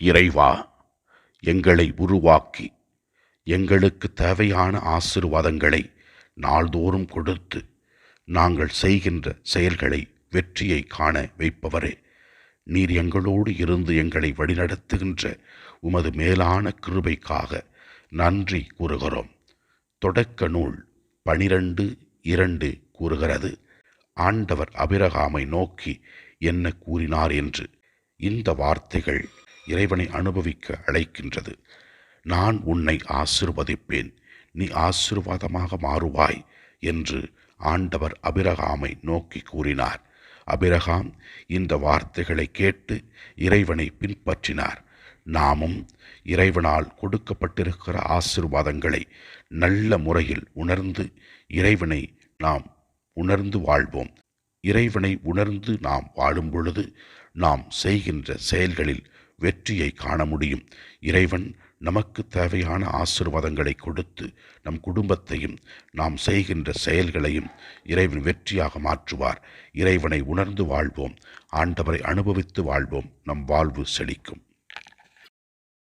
இறைவா, எங்களை உருவாக்கி எங்களுக்கு தேவையான ஆசீர்வாதங்களை நாள்தோறும் கொடுத்து நாங்கள் செய்கின்ற செயல்களை வெற்றியை காண வைப்பவரே, நீர் எங்களோடு இருந்து எங்களை வழிநடத்துகின்ற உமது மேலான கிருபைக்காக நன்றி கூறுகிறோம். தொடக்க நூல் 12:2 கூறுகிறது, ஆண்டவர் ஆபிரகாமை நோக்கி என்ன கூறினார் என்று. இந்த வார்த்தைகள் இறைவனை அனுபவிக்க அழைக்கின்றது. நான் உன்னை ஆசீர்வதிப்பேன், நீ ஆசீர்வாதமாக மாறுவாய் என்று ஆண்டவர் ஆபிரகாமை நோக்கி கூறினார். ஆபிரகாம் இந்த வார்த்தைகளை கேட்டு இறைவனை பின்பற்றினார். நாமும் இறைவனால் கொடுக்கப்பட்டிருக்கிற ஆசீர்வாதங்களை நல்ல முறையில் உணர்ந்து இறைவனை நாம் உணர்ந்து வாழ்வோம். இறைவனை உணர்ந்து நாம் வாழும் பொழுது நாம் செய்கின்ற செயல்களில் வெற்றியை காண முடியும். இறைவன் நமக்கு தேவையான ஆசீர்வாதங்களை கொடுத்து நம் குடும்பத்தையும் நாம் செய்கின்ற செயல்களையும் இறைவன் வெற்றியாக மாற்றுவார். இறைவனை உணர்ந்து வாழ்வோம், ஆண்டவரை அனுபவித்து வாழ்வோம். நம் வாழ்வு செழிக்கும்.